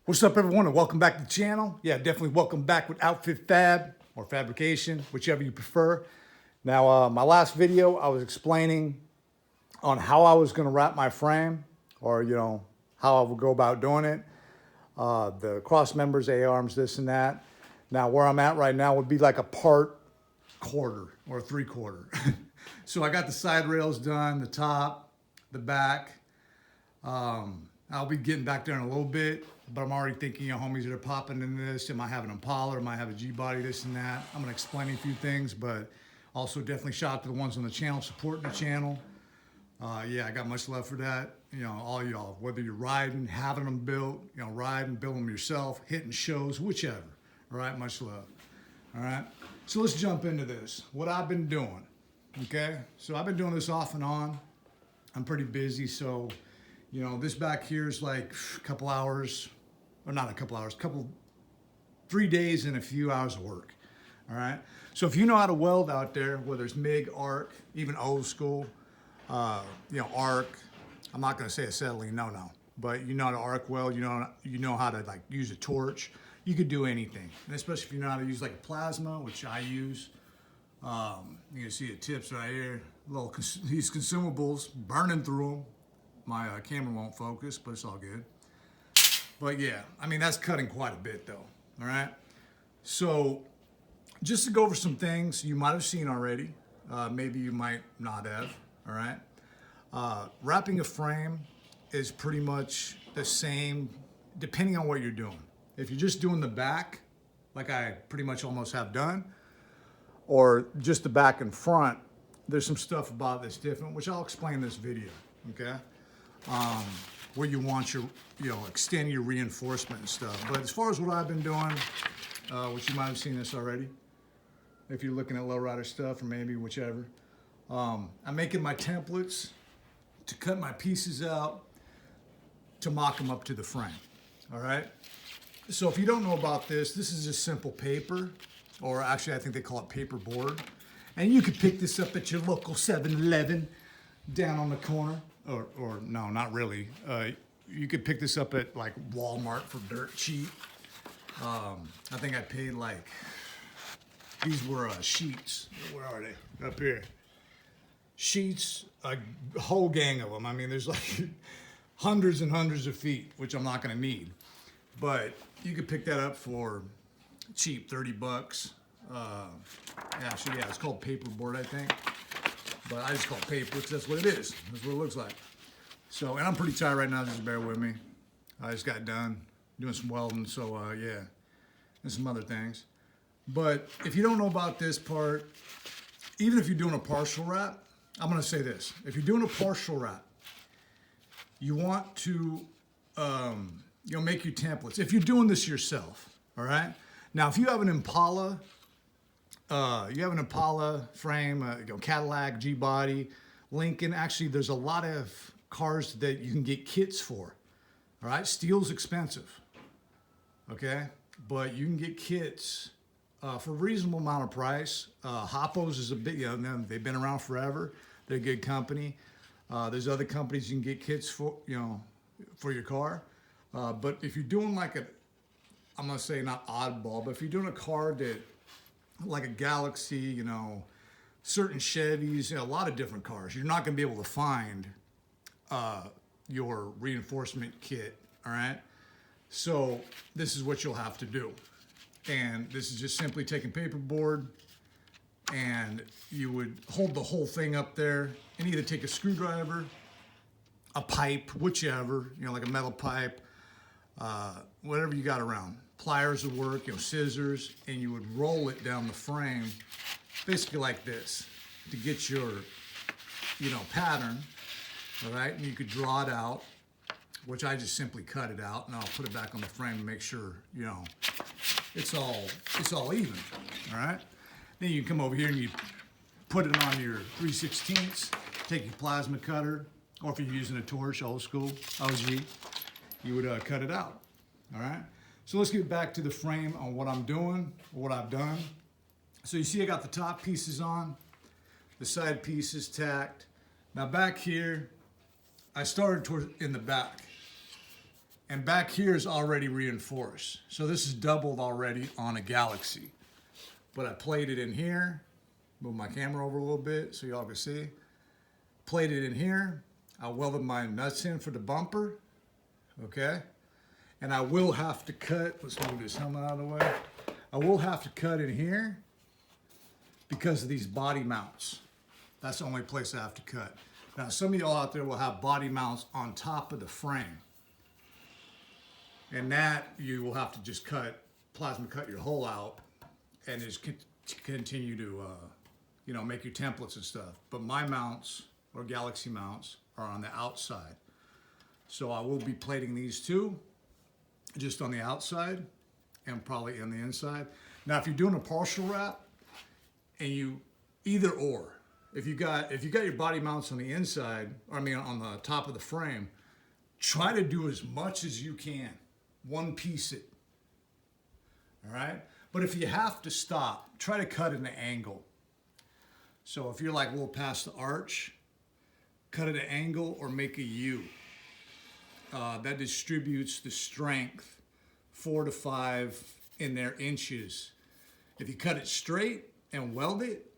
What's up, everyone, and welcome back to the channel. Yeah, definitely welcome back with Outfit Fab or Fabrication, whichever you prefer. Now, my last video, I was explaining on how I was going to wrap my frame, or how I would go about doing it. The cross members, A-arms, this and that. Now, where I'm at right now would be like a part quarter or 3/4. So I got the side rails done, the top, the back. I'll be getting back there in a little bit, but I'm already thinking, homies that are popping in this, am I having an Impala, am I having a G-body, this and that. I'm gonna explain a few things, but also definitely shout out to the ones on the channel, supporting the channel. Yeah, I got much love for that. All y'all, whether you're riding, having them built, riding, building them yourself, hitting shows, whichever. All right, much love. All right, so let's jump into this. What I've been doing, okay? So I've been doing this off and on. I'm pretty busy, so this back here is like a couple hours, or not a couple hours, 3 days and a few hours of work. All right. So if you know how to weld out there, whether it's MIG, arc, even old school, arc, I'm not going to say acetylene, no, but you know how to arc weld, you know how to use a torch. You could do anything, and especially if you know how to use like a plasma, which I use. You can see the tips right here, these consumables, burning through them. My camera won't focus, but it's all good. But yeah, I mean, that's cutting quite a bit though, all right? So just to go over some things you might have seen already, maybe you might not have, all right? Wrapping a frame is pretty much the same depending on what you're doing. If you're just doing the back, like I pretty much almost have done, or just the back and front, there's some stuff about this different, which I'll explain in this video, okay? Where you want your, extend your reinforcement and stuff. But as far as what I've been doing, which you might have seen this already, if you're looking at Lowrider stuff or maybe whichever, I'm making my templates to cut my pieces out to mock them up to the frame, all right? So if you don't know about this is just simple paper, or actually I think they call it paper board. And you could pick this up at your local 7-Eleven down on the corner. Or no, not really. You could pick this up at like Walmart for dirt cheap. I think I paid these were sheets. Where are they? Up here. Sheets, a whole gang of them. I mean, there's like hundreds and hundreds of feet, which I'm not gonna need. But you could pick that up for cheap, 30 bucks. Actually, yeah, it's called paperboard, I think. But I just call it paper because that's what it is. That's what it looks like. So, and I'm pretty tired right now, just bear with me. I just got done doing some welding, so yeah, and some other things. But if you don't know about this part, even if you're doing a partial wrap, I'm gonna say this. If you're doing a partial wrap, you want to, make your templates. If you're doing this yourself, all right? Now, if you have an Impala, frame, Cadillac, G-body, Lincoln. Actually, there's a lot of cars that you can get kits for. All right, steel's expensive, okay? But you can get kits for a reasonable amount of price. Hoppos is a big, they've been around forever. They're a good company. There's other companies you can get kits for, for your car. But if you're doing I'm gonna say not oddball, but if you're doing a car that, like a Galaxie, certain Chevys, a lot of different cars, you're not going to be able to find your reinforcement kit, all right? So this is what you'll have to do. And this is just simply taking paperboard, and you would hold the whole thing up there and either take a screwdriver, a pipe, whichever, like a metal pipe, whatever you got around. Pliers would work, scissors, and you would roll it down the frame, basically like this, to get your, pattern, all right? And you could draw it out, which I just simply cut it out, and I'll put it back on the frame to make sure, it's all even, all right? Then you come over here and you put it on your 3/16, take your plasma cutter, or if you're using a torch, old school, OG, you would cut it out, all right? So let's get back to the frame on what I'm doing, or what I've done. So you see I got the top pieces on, the side pieces tacked. Now back here, I started in the back. And back here is already reinforced. So this is doubled already on a Galaxie. But I plated in here. Move my camera over a little bit so y'all can see. Plated in here. I welded my nuts in for the bumper. Okay. And I will have to cut, let's move this helmet out of the way. I will have to cut in here because of these body mounts. That's the only place I have to cut. Now, some of y'all out there will have body mounts on top of the frame. And that you will have to just plasma cut your hole out and just continue to, you know, make your templates and stuff. But my mounts, or Galaxie mounts, are on the outside. So I will be plating these two, just on the outside and probably on the inside. Now, if you're doing a partial wrap, and you either or, if you got your body mounts on the inside, or I mean on the top of the frame, try to do as much as you can. One piece it. All right? But if you have to stop, try to cut an angle. So if you're like a little past the arch, cut at an angle or make a U. That distributes the strength 4 to 5 in their inches. If you cut it straight and weld it,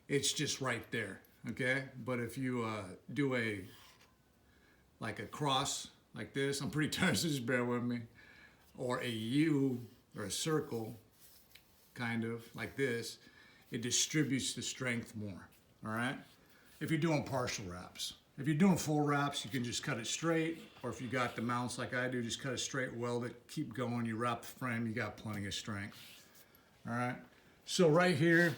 it's just right there, okay? But if you do like a cross like this, I'm pretty tired, so just bear with me, or a U or a circle, kind of like this, it distributes the strength more, all right? If you're doing partial wraps. If you're doing full wraps, you can just cut it straight, or if you got the mounts like I do, just cut it straight, weld it, keep going, you wrap the frame, you got plenty of strength. All right, so right here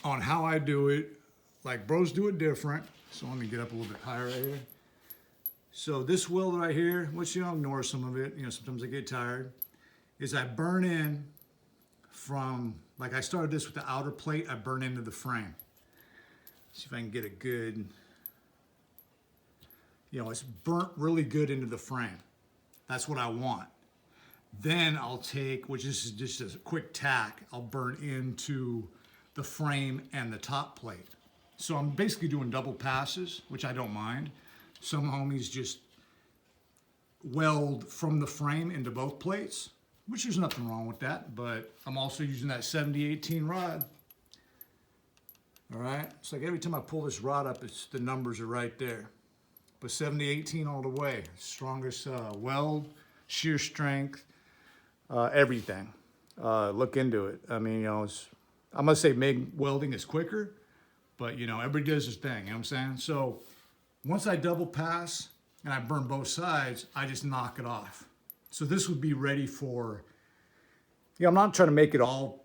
on how I do it, like bros do it different, so let me get up a little bit higher right here. So this weld right here, which you know, ignore some of it, you know, sometimes I get tired, is I burn in from, like I started this with the outer plate, I burn into the frame. See if I can get a good, you know, it's burnt really good into the frame. That's what I want. Then I'll take, which is just a quick tack, I'll burn into the frame and the top plate. So I'm basically doing double passes, which I don't mind. Some homies just weld from the frame into both plates, which there's nothing wrong with that, but I'm also using that 70-18 rod. All right, it's like every time I pull this rod up, the numbers are right there. But 70-18 all the way. Strongest weld, shear strength, everything. Look into it. I mean, you know, I'm gonna say MIG welding is quicker, but you know, everybody does his thing, you know what I'm saying? So once I double pass and I burn both sides, I just knock it off. So this would be ready for, you know, I'm not trying to make it all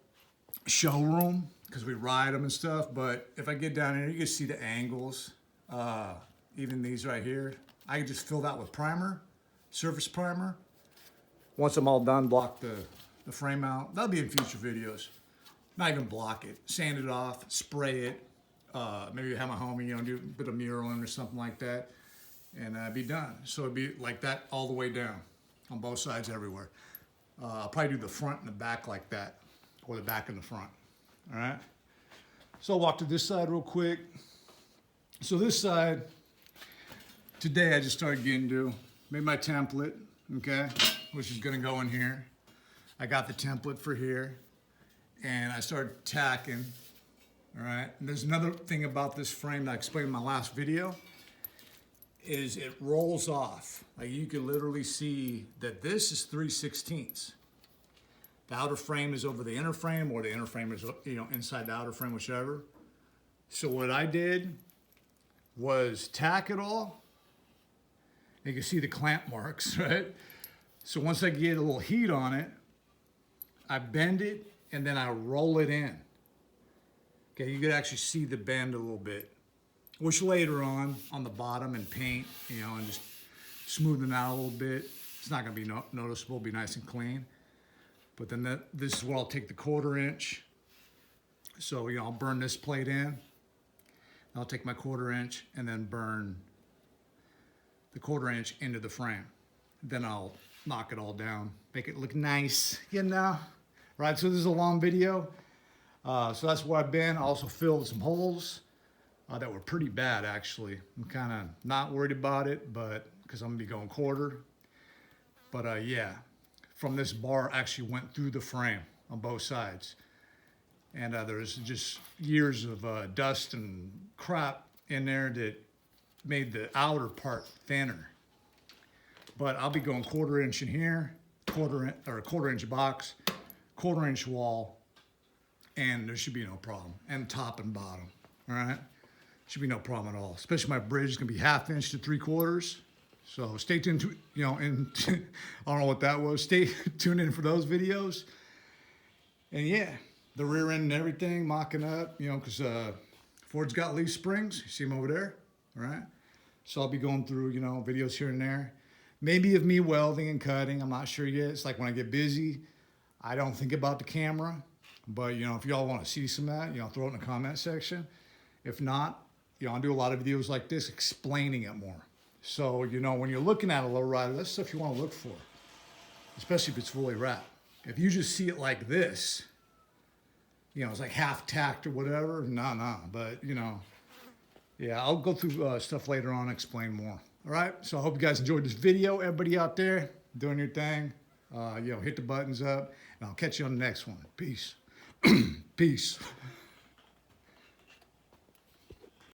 showroom because we ride them and stuff, but if I get down here, you can see the angles. Even these right here, I can just fill that with primer, surface primer. Once I'm all done, block the frame out. That'll be in future videos. Not even block it, sand it off, spray it. Maybe have my homie, you know, do a bit of muraling or something like that, and be done. So it'd be like that all the way down, on both sides, everywhere. I'll probably do the front and the back like that, or the back and the front. All right. So I'll walk to this side real quick. So this side. Today I just started getting to, made my template, okay, which is gonna go in here. I got the template for here, and I started tacking, all right? And there's another thing about this frame that I explained in my last video, is it rolls off. Like you can literally see that this is 3/16. The outer frame is over the inner frame, or the inner frame is, you know, inside the outer frame, whichever. So what I did was tack it all. You can see the clamp marks, right? So once I get a little heat on it, I bend it and then I roll it in. Okay, you could actually see the bend a little bit, which later on the bottom and paint, you know, and just smoothing out a little bit. It's not gonna be noticeable, be nice and clean. But then this is where I'll take the 1/4 inch. So, you know, I'll burn this plate in. I'll take my 1/4 inch and then burn the 1/4 inch into the frame. Then I'll knock it all down, make it look nice, you know? Right, so this is a long video. So that's where I've been. I also filled some holes that were pretty bad, actually. I'm kind of not worried about it, but because I'm gonna be going 1/4. But yeah, from this bar actually went through the frame on both sides. And there's just years of dust and crap in there that made the outer part thinner. But I'll be going 1/4 inch in here, quarter inch box, 1/4 inch wall, and there should be no problem. And top and bottom, all right? Should be no problem at all. Especially my bridge is gonna be 1/2 inch to 3/4. So stay tuned to, you know, and I don't know what that was. Stay tuned in for those videos. And yeah, the rear end and everything, mocking up, you know, because Ford's got leaf springs. You see them over there, all right? So I'll be going through, you know, videos here and there. Maybe of me welding and cutting. I'm not sure yet. It's like when I get busy, I don't think about the camera. But, you know, if y'all want to see some of that, you know, throw it in the comment section. If not, you know, I'll do a lot of videos like this explaining it more. So, you know, when you're looking at a lowrider, that's stuff you want to look for, especially if it's fully wrapped. If you just see it like this, you know, it's like half tacked or whatever, nah. But, you know, yeah, I'll go through stuff later on and explain more. All right, so I hope you guys enjoyed this video. Everybody out there doing your thing, you know, hit the buttons up, and I'll catch you on the next one. Peace. Peace.